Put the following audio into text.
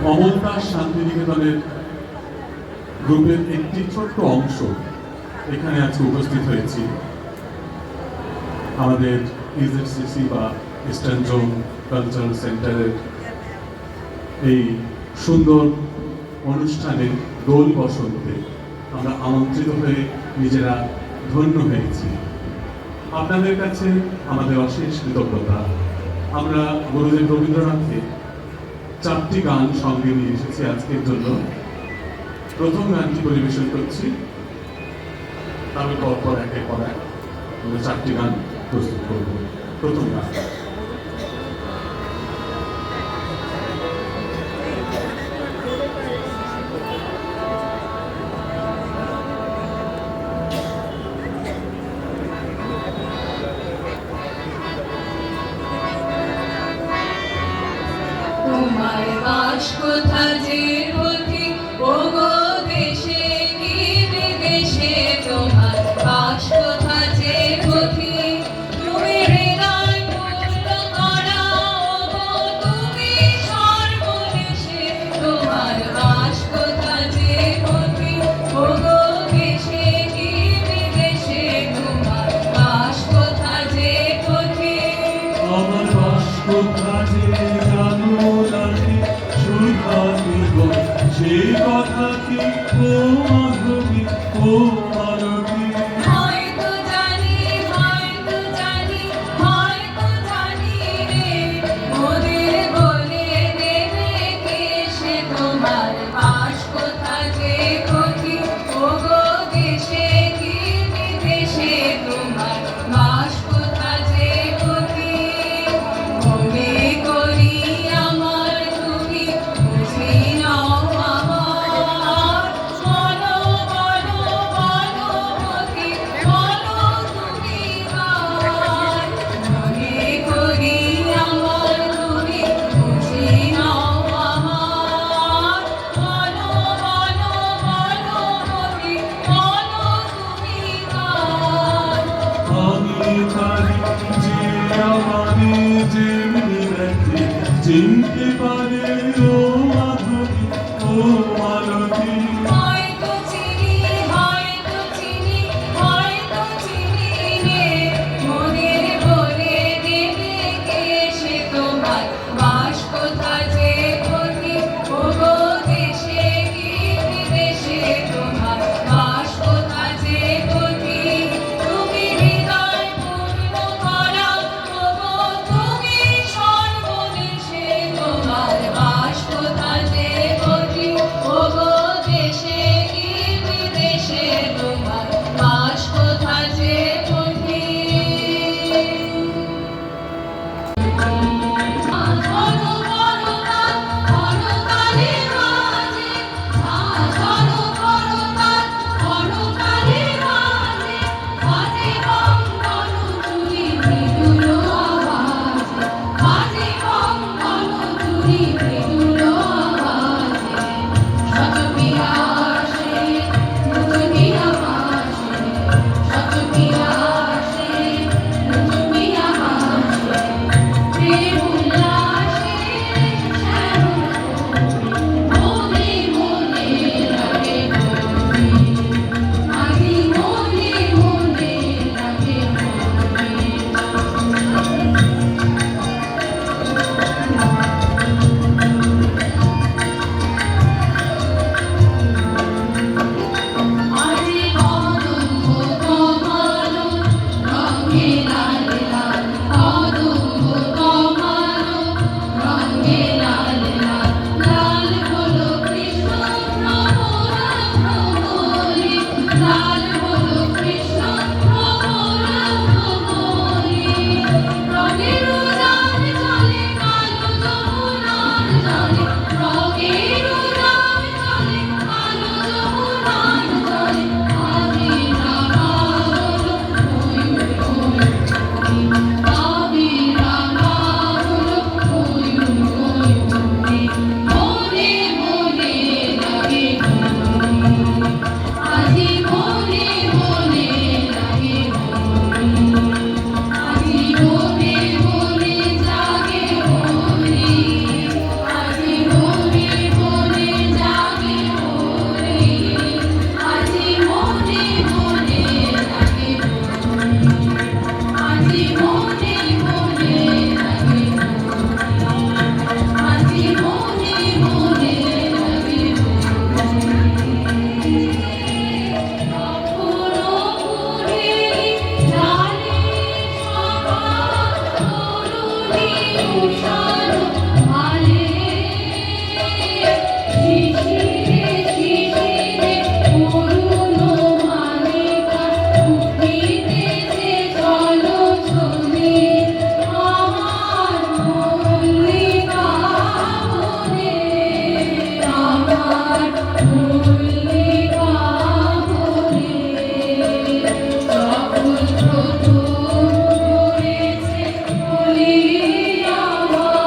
মমতা শান্তিনিকেতনের গ্রুপের একটি ছোট্ট অংশ এখানে আজকে উপস্থিত হয়েছি। আমাদের ইজেডসিসি বা ইস্টার্ন জোন কালচারাল সেন্টারের এই সুন্দর অনুষ্ঠানে দোল বসন্তে আমরা আমন্ত্রিত হয়ে নিজেরা ধন্য হয়েছি। আপনাদের কাছে আমাদের অশেষ কৃতজ্ঞতা। আমরা গুরুদেব রবীন্দ্রনাথকে 4টি গান সঙ্গে নিয়ে এসেছি আজকের জন্য। প্রথম গানটি পরিবেশন করছি, তারপর পরপর একে পর এক আমরা 4টি গান প্রস্তুত করব। প্রথম গান কোথা যে পথি ও গো দেশে কি বিদেশে তোমার বাস কোথা যে পথি তুমি হৃদয় পূর্ণ করা ও গো কোথা যে জানো জানি সুধা জীবন সে কথা কি ও মাধবী ও মালতী হয়তো জানি হয়তো জানি হয়তো জানি রে ওদের বলে দেবে কে সে তোমার বাস কোথা যে পথি ওগো দেশে কি বিদেশে তোমার বাস কোথা যে পথি মনে করি আমার তুমি বুঝি নাও আমার বলো বলো বলো পথি বলো তুমি কার মনে করি আমার তুমি বুঝি নাও আমার বলো বলো বলো পথি বলো তুমি কার আমি পারি যে আমারে যেমনি দেখে চিনতে পারে ও মাধবী ও মালতী হয়তো চিনি হয়তো চিনি হয়তো চিনি রে মনের বলে দেবে কে সে তোমার বাস কোথা যে পথি ওগো দেশে কি বিদেশে তোমার বাস কোথা যে পথি তুমি হৃদয় পূর্ণ করা ওগো তুমি সর্বদেশে তোমার বাস কোথা যে পথি ওগো দেশে কি বিদেশে তোমার বাস কোথা যে পথি ঝড়ো পরবাদ পরকালের মাঝে ঝড়ো পরবাদ পরকালের মাঝে বাজে বঙ্গন চুরি মৃদুল আওয়াজে বাজে বঙ্গন চুরি মৃদুল আওয়াজে শত পিয়াসে মুজুমিয়া হাসে শত পিয়াসে মুজুমিয়া হাসে প্রেম উল্লাসে মনে মনে লাগে আজি মনে মনে লাগে আজি কদম্ব কমালো রঙে লাল লাল কদম্ব কমালো রঙে লাল লাল লাল হলো কৃষ্ণ ভ্রমরা ভ্রমরে লাল হলো কৃষ্ণ ভ্রমরা ভ্রমরে রঙের উড়ান চলে কালো যমুনার জলে রঙের উড়ান চলে কালো যমুনার জলে আগে রাঙা হলো আগে রাঙা হলো মনে মনে লাগে আজি মনে মনে লাগে আজি মনে মনে জাগে মনে আজি মনে মনে জাগে মনে আজি মনে মনে লাগে আজি মনে মনে লাগে আজি মনে মনে লাগে পুরো পুরে জানে সবার তরুণী উষার ভালে শিশিরে শিশিরে অরুণ মালিকা উঠিতেছে চলো ছবি আমার মল্লিকা বনে আমার মল্লিকা বনে সকল প্রথম করেছে বলি আমার